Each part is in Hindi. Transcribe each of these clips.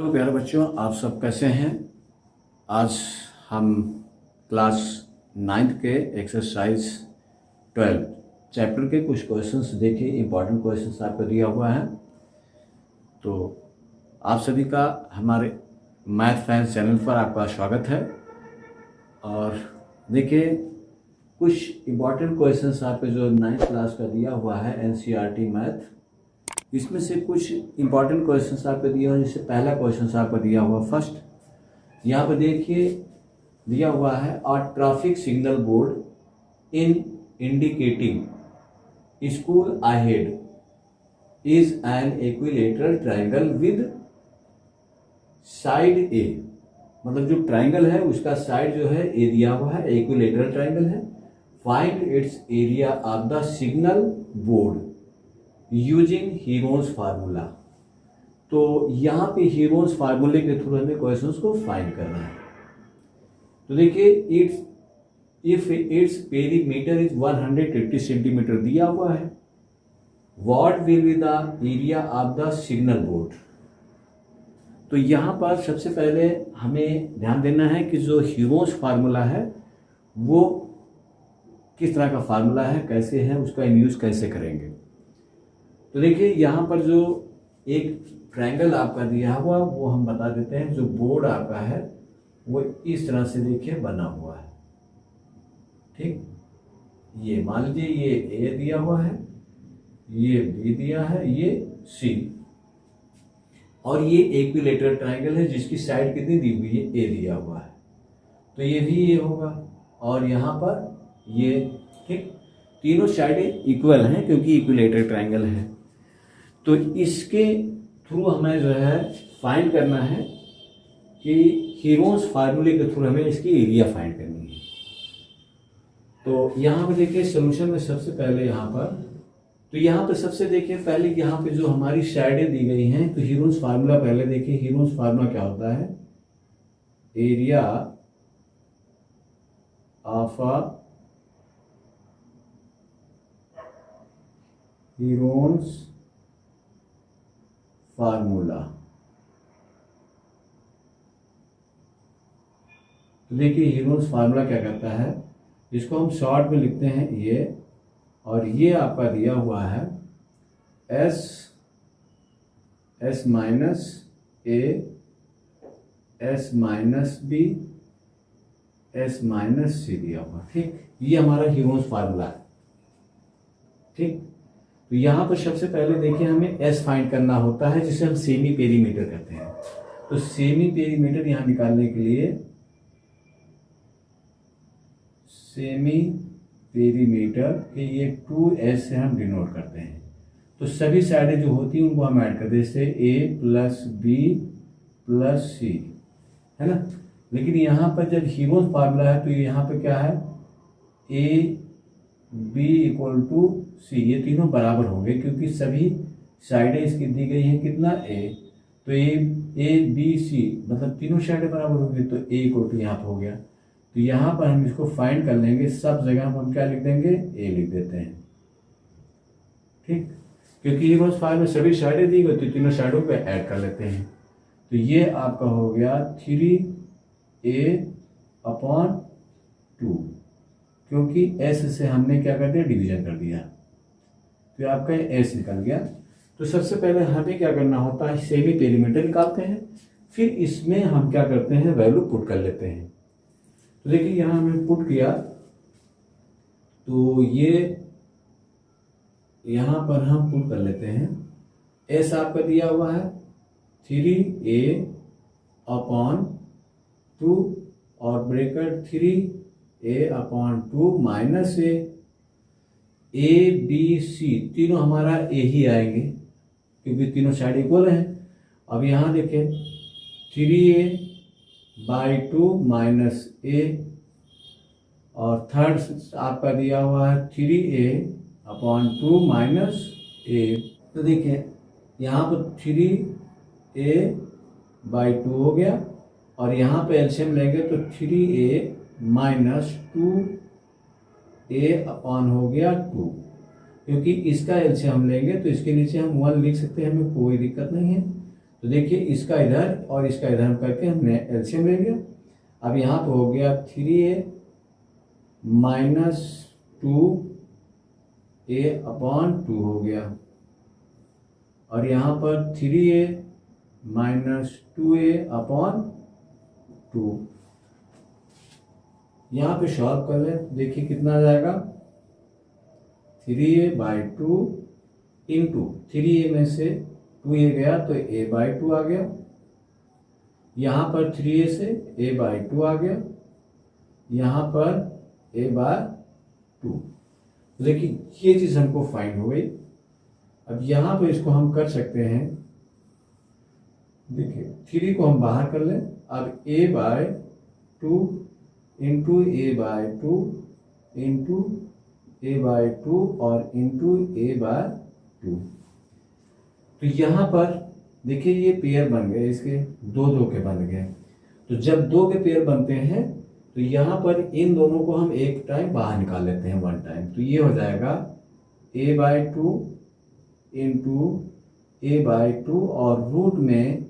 हेलो प्यारे बच्चों, आप सब कैसे हैं। आज हम क्लास 9th के एक्सरसाइज 12 चैप्टर के कुछ क्वेश्चंस देखें। इम्पॉर्टेंट क्वेश्चंस आपको दिया हुआ है। तो आप सभी का हमारे मैथ फैंस चैनल पर आपका स्वागत है। और देखिए, कुछ इम्पॉर्टेंट क्वेश्चंस आपको जो 9th क्लास का दिया हुआ है एनसीईआरटी मैथ, इसमें से कुछ इंपॉर्टेंट क्वेश्चंस आपको दिया हुआ। जैसे पहला क्वेश्चन आपको दिया हुआ फर्स्ट, यहाँ पर देखिए दिया हुआ है a traffic signal board in indicating school ahead is an equilateral triangle with side A. मतलब जो ट्रायंगल है उसका साइड जो है ए दिया हुआ है, इक्विलेटरल ट्रायंगल है। Find its area of the signal board using Heron's formula. तो यहाँ पे हीरोन्स फार्मूले के थ्रू हमें क्वेश्चंस को फाइंड करना है। तो देखिए, if its perimeter is 180 centimetre दिया हुआ है, what will be the area of the signal board. तो यहाँ पर सबसे पहले हमें ध्यान देना है कि जो हीरोन्स फार्मूला है वो किस तरह का फार्मूला है, कैसे है, उसका यूज कैसे करेंगे। तो देखिए, यहाँ पर जो एक ट्रायंगल आपका दिया हुआ वो हम बता देते हैं। जो बोर्ड आपका है वो इस तरह से देखिए बना हुआ है, ठीक। ये मान लीजिए ये ए दिया हुआ है, ये बी दिया है, ये सी, और ये इक्विलेटरल ट्रायंगल है जिसकी साइड कितनी दी हुई है, ए दिया हुआ है। तो ये भी ये होगा और यहाँ पर ये, ठीक। तीनों साइडें इक्वल हैं क्योंकि इक्विलेटरल ट्रायंगल है। तो इसके थ्रू हमें जो है फाइंड करना है कि हीरोन्स फार्मूले के थ्रू हमें इसकी एरिया फाइंड करनी है। तो यहाँ पर देखिए सोल्यूशन में सबसे पहले यहाँ पर सबसे देखिए पहले यहाँ पे जो हमारी साइडें दी गई हैं, तो हीरोन्स फार्मूला पहले देखिए। हीरोन्स फार्मूला क्या होता है, area of a Heron's formula. तो देखिए हीरोन्स फार्मूला क्या करता है, इसको हम शॉर्ट में लिखते हैं ये, और ये आपका दिया हुआ है S minus A, S minus B, S minus C दिया हुआ, ठीक। ये हमारा हीरोन्स फार्मूला है, ठीक। तो यहाँ पर सबसे पहले देखिए हमें एस फाइंड करना होता है, जिसे हम सेमी पेरीमीटर कहते हैं। तो सेमी पेरीमीटर यहाँ निकालने के लिए सेमी पेरीमीटर के ये 2s से हम डिनोट करते हैं। तो सभी साइडें जो होती हैं उनको हम ऐड करते हैं, जैसे a प्लस बी प्लस सी, है ना। लेकिन यहाँ पर जब हीरोन्स फार्मूला है तो यहाँ पे क्या है, a b इक्वल टू सी, ये तीनों बराबर होंगे क्योंकि सभी साइडें इसकी दी गई हैं कितना, a। तो a b c मतलब तीनों साइडें बराबर होंगी, तो a इक्वल टू यहाँ पर हो गया। तो यहाँ पर हम इसको फाइंड कर लेंगे, सब जगह हम क्या लिख देंगे, a लिख देते हैं, ठीक। क्योंकि हीरोन्स फार्मूला में सभी साइडें दी गई तो तीनों साइडों पे ऐड कर लेते हैं। तो ये आपका हो गया 3a/2, क्योंकि s से हमने क्या कर दिया, डिवीजन कर दिया, तो आपका s निकल गया। तो सबसे पहले हमें क्या करना होता है, सेमी पेरीमीटर निकालते हैं, फिर इसमें हम क्या करते हैं, वैल्यू पुट कर लेते हैं। तो देखिए यहाँ हमने पुट किया, तो ये यहाँ पर हम पुट कर लेते हैं। s आपका दिया हुआ है 3a/2 और bracket 3a/2 minus a b c, तीनों हमारा a ही आएंगे क्योंकि तीनों साइड इक्वल हैं। अब यहाँ देखें 3a/2 माइनस a, और थर्ड आपका दिया हुआ है 3a/2 माइनस a। तो देखिए यहाँ पर 3a/2 हो गया, और यहाँ पे एलसीएम लेंगे तो 3a-2a हो गया 2, क्योंकि इसका एलसीएम हम लेंगे तो इसके नीचे हम 1 लिख सकते हैं, हमें कोई दिक्कत नहीं है। तो देखिए इसका इधर और इसका इधर हम करके हमने एलसीएम ले लिया। अब यहाँ पे हो गया 3a माइनस 2a अपॉन 2 हो गया, और यहाँ पर 3a माइनस 2a अपॉन 2। यहाँ पे सॉल्व कर ले, देखिए कितना आ जाएगा 3a बाई 2 इंटू 3a में से 2a गया तो a बाई 2 आ गया, यहाँ पर 3a से a बाई 2 आ गया, यहाँ पर a बाई 2। देखिए ये चीज़ हमको फाइंड हो गई। अब यहाँ पर इसको हम कर सकते हैं, देखिए 3 को हम बाहर कर लें। अब a by 2 into a by 2 into a by 2 और इंटू a बाई 2। तो यहाँ पर देखिए ये पेयर बन गए, इसके दो दो के बन गए। तो जब दो के पेयर बनते हैं तो यहाँ पर इन दोनों को हम एक टाइम बाहर निकाल लेते हैं, वन टाइम। तो ये हो जाएगा a by 2 into a by 2 और रूट में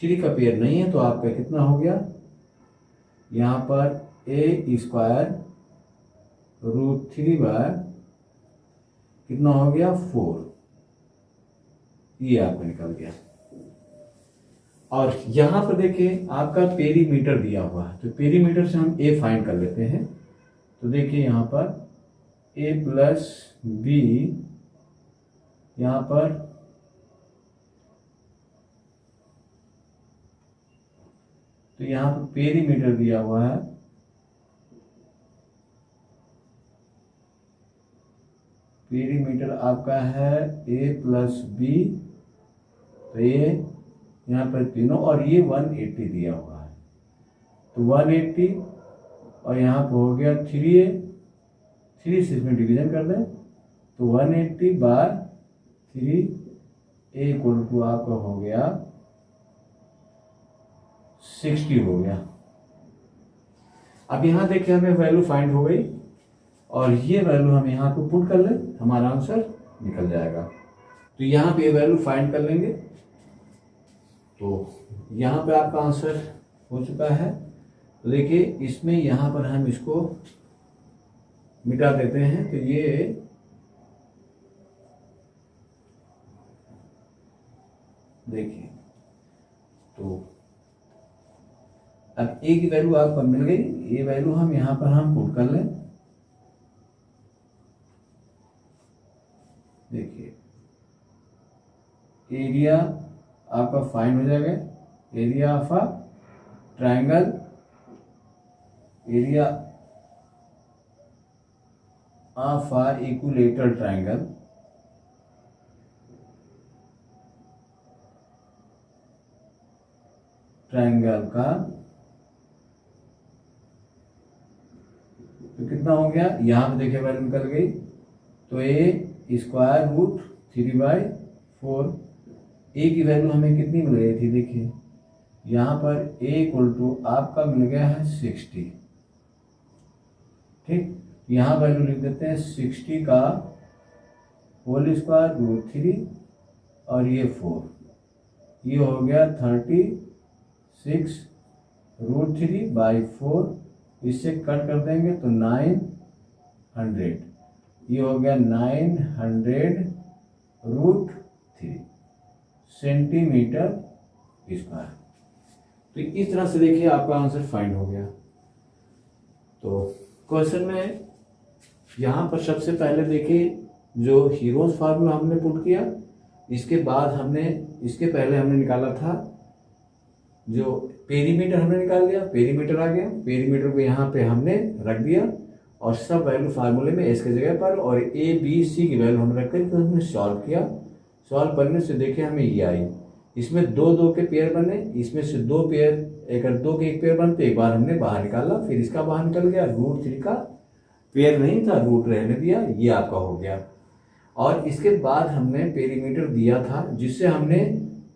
3 का पेयर नहीं है तो आपका कितना हो गया, यहाँ पर a स्क्वायर रूट 3 बाय कितना हो गया 4, ये आपका निकल गया। और यहाँ पर देखिए आपका पेरीमीटर दिया हुआ है, तो पेरीमीटर से हम a फाइंड कर लेते हैं। तो देखिए यहाँ पर a प्लस बी, यहाँ पर तो यहाँ पर पेरीमीटर दिया हुआ है, पेरीमीटर आपका है a प्लस बी, तो ये यहाँ पर तीनों, और ये 180 दिया हुआ है, तो 180 और यहाँ पर हो गया 3a, 3 से इसमें डिवीजन कर दें तो 180 बार 3 a इक्वल टू आपका हो गया 60 हो गया। अब यहाँ देखिए हमें वैल्यू फाइंड हो गई, और ये वैल्यू हम यहाँ पे पुट कर लें, हमारा आंसर निकल जाएगा। तो यहाँ पे ये वैल्यू फाइंड कर लेंगे, तो यहाँ पे आपका आंसर हो चुका है। तो देखिए इसमें यहाँ पर हम इसको मिटा देते हैं, तो ये देखिए, तो अब a की वैल्यू आपको मिल गई, ये वैल्यू हम यहाँ पर हम पुट कर लें। देखिए एरिया आपका फाइंड हो जाएगा, area of a triangle, area of a equilateral triangle, triangle का तो कितना हो गया, यहाँ पे देखिए वैल्यू निकल गई, तो a स्क्वायर रूट 3/4, a की वैल्यू हमें कितनी मिल गई थी, देखिए यहाँ पर a इक्वल टू आपका मिल गया है 60। ठीक, यहाँ वैल्यू लिख देते हैं 60 का होल स्क्वायर रूट 3 और ये 4, ये हो गया 36 रूट 3/4, इससे कट कर देंगे तो 900, ये हो गया 900 रूट 3 सेंटीमीटर स्क्वायर। तो इस तरह से देखिए आपका आंसर फाइंड हो गया। तो क्वेश्चन में यहाँ पर सबसे पहले देखिए जो हीरोज फार्मूला हमने पुट किया, इसके बाद हमने इसके पहले हमने निकाला था जो पेरीमीटर, हमने निकाल लिया, पेरीमीटर आ गया, पेरीमीटर को यहाँ पे हमने रख दिया और सब वैल्यू फार्मूले में एस के जगह पर, और ए बी सी की वैल्यू हमने रख कर तो हमने सॉल्व किया। सॉल्व करने से देखिए हमें ये आई, इसमें दो दो के पेयर बने, इसमें से दो पेयर, अगर दो के एक पेयर बनते एक बार हमने बाहर निकाला, फिर इसका बाहर निकल गया, रूट 3 का पेयर नहीं था, रूट रहने दिया, ये आपका हो गया। और इसके बाद हमने पेरीमीटर दिया था जिससे हमने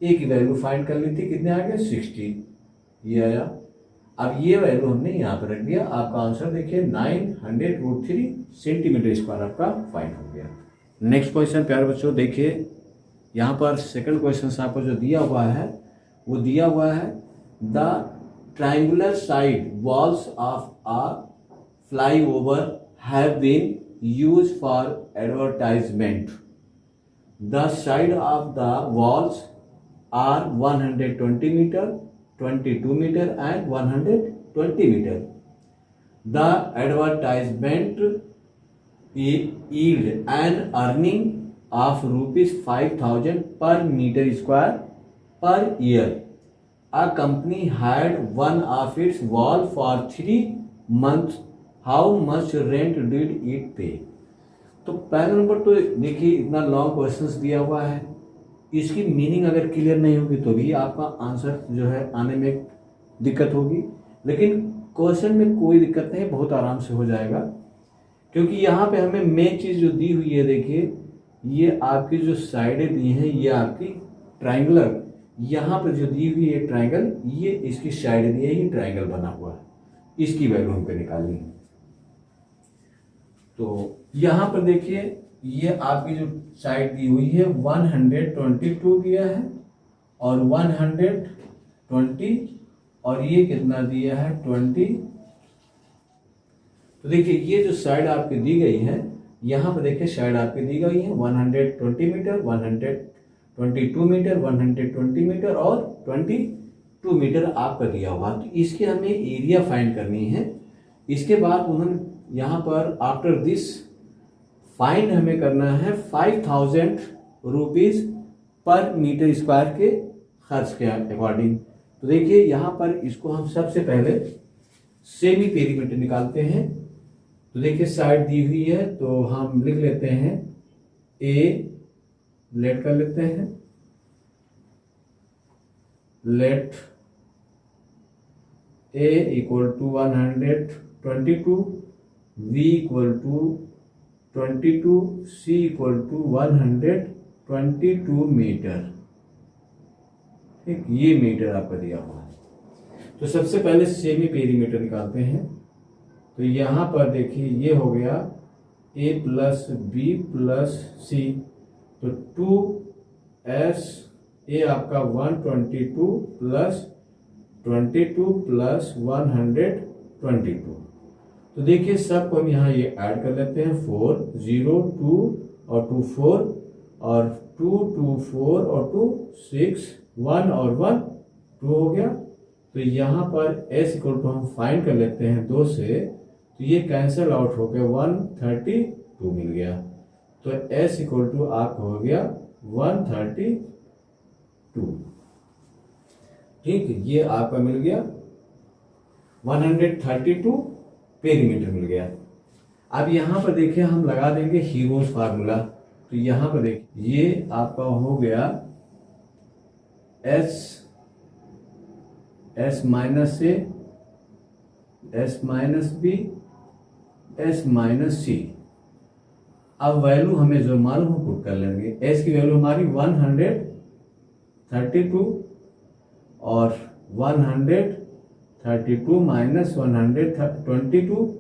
ए की वैल्यू फाइंड कर ली थी, कितने आ गए 60, ये आया। अब ये वैल्यू हमने यहाँ पर रख दिया, आपका आंसर देखिए 900 रूट 3 सेंटीमीटर स्क्वायर आपका फाइंड हो गया। नेक्स्ट क्वेश्चन प्यारे बच्चों देखिए, यहाँ पर सेकंड क्वेश्चन आपको जो दिया हुआ है वो दिया हुआ है the triangular side walls of a flyover have been used for advertisement. The side of the walls are 120 meter, 22 meter and 120 meter. The advertisement yield an earning of rupees 5,000 per meter square per year. A company had one of its wall for 3 months. How much rent did it pay? तो पहला नंबर तो देखिए इतना लॉन्ग क्वेश्चंस दिया हुआ है, इसकी मीनिंग अगर क्लियर नहीं होगी तो भी आपका आंसर जो है आने में दिक्कत होगी, लेकिन क्वेश्चन में कोई दिक्कत नहीं, बहुत आराम से हो जाएगा। क्योंकि यहाँ पे हमें मेन चीज़ जो दी हुई है, देखिए ये आपकी जो साइडें दी हैं ये आपकी ट्राइंगुलर, यहाँ पर जो दी हुई है ट्राइंगल, ये इसकी साइड दी है, ये ट्राइंगल बना हुआ है, इसकी वैल्यू हमको निकालनी है। तो यहाँ पर देखिए ये आपकी जो साइड दी हुई है 122 दिया है और 120 और ये कितना दिया है 20। तो देखिए ये जो साइड आपकी दी गई है, यहाँ पर देखिए साइड आपकी दी गई है 120 मीटर, 122 मीटर, 120 मीटर और 22 मीटर आपका दिया हुआ। तो इसके हमें एरिया फाइंड करनी है। इसके बाद उन्होंने यहाँ पर आफ्टर दिस फाइंड हमें करना है 5,000 रुपीज़ पर मीटर स्क्वायर के खर्च के अकॉर्डिंग। तो देखिए यहाँ पर इसको हम सबसे पहले सेमी पेरीमीटर निकालते हैं। तो देखिए साइड दी हुई है तो हम लिख लेते हैं ए, लेट कर लेते हैं, let A equal to 122, B equal to 22, C equal to 122 meter. ठीक, ये मीटर आपका दिया हुआ है। तो सबसे पहले सेमी पेरीमीटर निकालते हैं। तो यहाँ पर देखिए ये हो गया ए प्लस बी प्लस सी, तो 2s, ए आपका 122 प्लस 22 प्लस 122। तो देखिए सबको हम यहाँ ये ऐड कर लेते हैं, 4 0 2 और 2 4 और 2 2 4 और 2 6, 1 और 1 2 हो गया। तो यहाँ पर s इक्वल टू हम फाइंड कर लेते हैं 2 से, तो ये कैंसिल आउट हो गया, 132 मिल गया। तो s इक्वल टू आपका हो गया 132। ठीक, ये आपका मिल गया 132 पेरीमीटर मिल गया। अब यहाँ पर देखिए हम लगा देंगे हीरोज फार्मूला। तो यहाँ पर देखिए ये आपका हो गया S minus A, S minus B, S minus C. अब वैल्यू हमें जो मालूम हो पुट कर लेंगे। एस की वैल्यू हमारी 132 और 132 माइनस 122,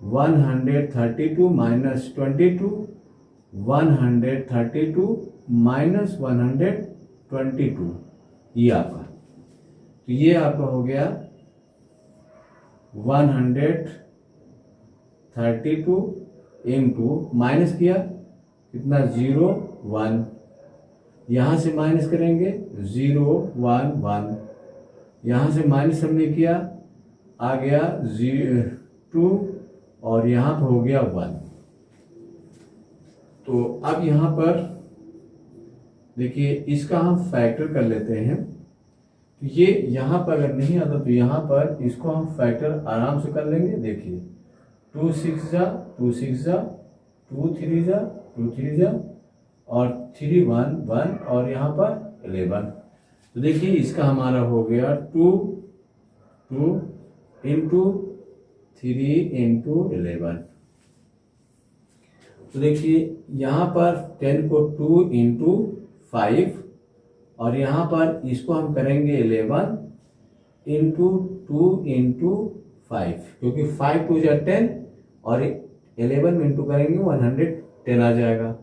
132 माइनस 22, 132 माइनस 122, ये आपका। तो ये आपका हो गया 132 इंटू माइनस किया कितना 0 1, यहाँ से माइनस करेंगे 0 1 1, यहाँ से माइनस हमने किया आ गया 2 और यहाँ पर हो गया 1। तो अब यहाँ पर देखिए इसका हम फैक्टर कर लेते हैं। तो ये यहाँ पर अगर नहीं आता तो यहाँ पर इसको हम फैक्टर आराम से कर लेंगे। देखिए 2 6 जा 2 6 जा, 2 3 जा 2 3 जा और 3 1 1 और यहाँ पर 11। तो देखिए इसका हमारा हो गया 2 2 इंटू 3 इंटू 11। तो देखिए यहाँ पर 10 को 2 इंटू 5 और यहाँ पर इसको हम करेंगे 11 इंटू 2 इंटू 5, क्योंकि 5 2 जा 10 और 11 में इंटू करेंगे 110 आ जाएगा।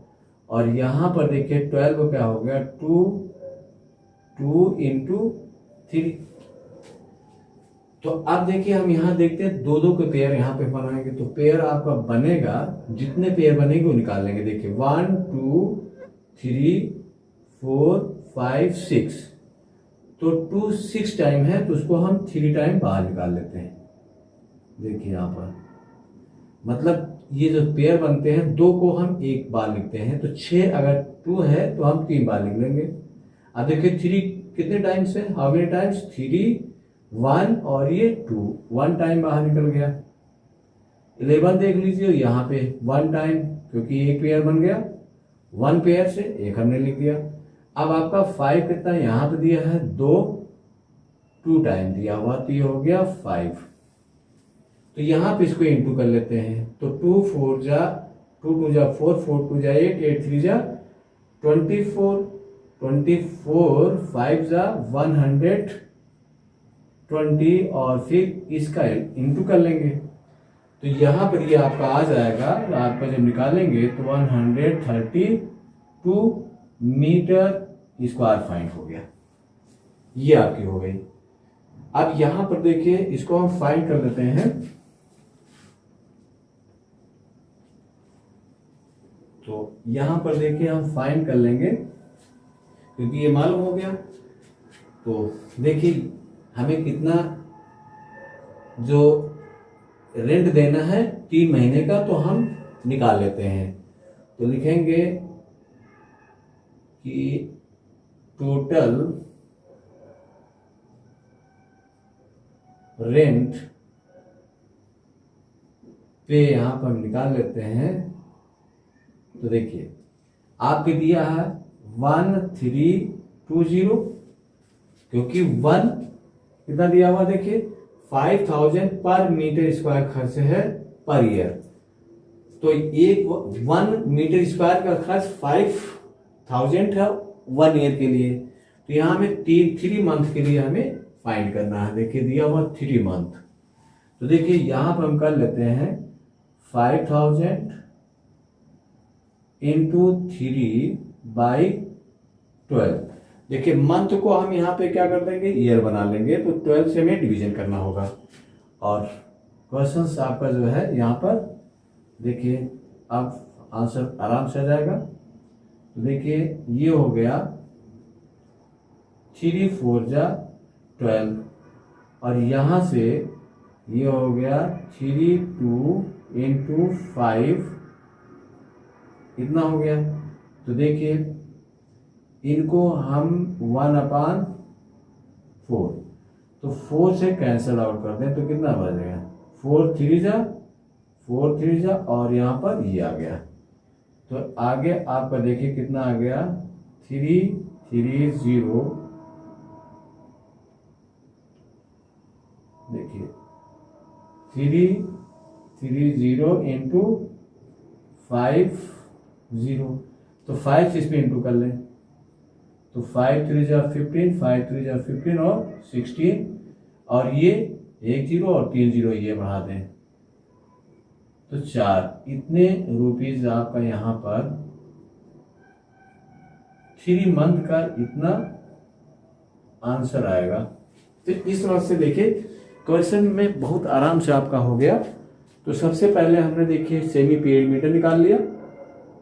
और यहाँ पर देखिए 12 क्या हो गया, 2 इंटू 3। तो अब देखिए हम यहाँ देखते हैं दो दो के पेयर यहाँ पे बनाएंगे, तो पेयर आपका बनेगा, जितने पेयर बनेंगे वो निकाल लेंगे। देखिए 1 2 3 4 5 6, तो 2 6 टाइम है, तो उसको हम 3 टाइम बाहर निकाल लेते हैं। देखिए यहाँ पर मतलब ये जो पेयर बनते हैं, 2 को हम एक बार लिखते हैं, तो 6 अगर 2 है तो हम 3 बार लिख लेंगे। अब देखिए 3 कितने टाइम्स है, हाउ मेनी टाइम्स, 3 1 और ये 2, 1 टाइम बाहर निकल गया। 11 देख लीजिए यहाँ पे 1 टाइम, क्योंकि एक पेयर बन गया, 1 पेयर से एक हमने लिख दिया। अब आपका 5 कितना यहाँ पे दिया है, 2 टाइम दिया हुआ, तो ये हो गया 5। तो यहाँ पे इसको इंटू कर लेते हैं, तो 2 4 जा 2 2 जा 4 4 2 जा 8 8 3 जा 24 24 5 जा 120 और फिर इसका इंटू कर लेंगे। तो यहाँ पर ये आपका आ जाएगा, आपका जब निकालेंगे तो 132 मीटर स्क्वायर फाइंड हो गया, ये आपकी हो गई। अब यहाँ पर देखिए इसको हम फाइंड कर लेते हैं, तो यहाँ पर देखिए हम फाइंड कर लेंगे, क्योंकि ये मालूम हो गया। तो देखिए हमें कितना जो रेंट देना है 3 महीने का, तो हम निकाल लेते हैं। तो लिखेंगे कि टोटल रेंट पे यहाँ पर निकाल लेते हैं। तो देखिए आपके दिया है 1320, क्योंकि 1 कितना दिया हुआ, देखिए 5000 पर मीटर स्क्वायर खर्च है पर ईयर। तो 1 मीटर स्क्वायर का खर्च 5000 है 1 ईयर के लिए। तो यहाँ हमें 3 मंथ के लिए हमें फाइंड करना है। देखिए दिया हुआ 3 मंथ, तो देखिए यहाँ पर हम कर लेते हैं 5000 इंटू 3/12। देखिए मंथ को हम यहाँ पे क्या कर देंगे, ईयर बना लेंगे, तो 12 से हमें डिवीजन करना होगा। और क्वेश्चन आपका जो है यहाँ पर देखिए अब आंसर आराम से आ जाएगा। तो देखिए ये हो गया 3 4 जा 12, और यहाँ से ये हो गया 3 2 इंटू 5, इतना हो गया। तो देखिए इनको हम 1/4, तो 4 से कैंसल आउट कर दें तो कितना बचेगा, 4 3 जा और यहाँ पर ये आ गया। तो आगे आपका देखिए कितना आ गया, 330, देखिए 330 इंटू 50, तो 5 से इसमें इंटू कर लें, तो 5 3 जा 15, 5 3 जा 15 और 16, और ये 1 0 और 3 0 ये बढ़ा दें, तो 4। इतने रुपीज आपका यहाँ पर 3 मंथ का इतना आंसर आएगा। तो इस तरह से देखिए क्वेश्चन में बहुत आराम से आपका हो गया। तो सबसे पहले हमने देखिए सेमी पेरीमीटर निकाल लिया,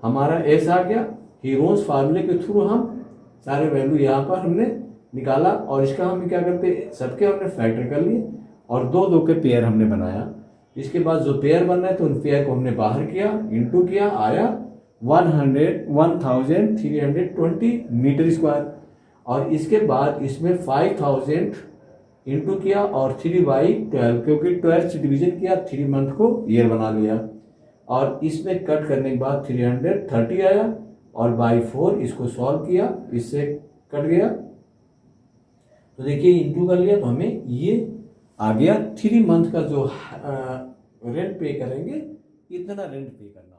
हमारा एस आ गया, हीरोन्स फार्मूले के थ्रू हम सारे वैल्यू यहाँ पर हमने निकाला, और इसका हम क्या करते, सबके हमने फैक्टर कर लिए और 2 2 के पेयर हमने बनाया। इसके बाद जो पेयर बन रहा है तो उन पेयर को हमने बाहर किया, इंटू किया, आया 1320 मीटर स्क्वायर। और इसके बाद इसमें 5000 इंटू किया और 3/12, क्योंकि 12 से डिवीजन किया, 3 मंथ को ईयर बना लिया। और इसमें कट करने के बाद 330 आया, और बाई 4 इसको सॉल्व किया, इससे कट गया, तो देखिए इंटू कर लिया, तो हमें ये आ गया 3 मंथ का जो रेंट पे करेंगे, इतना रेंट पे करना।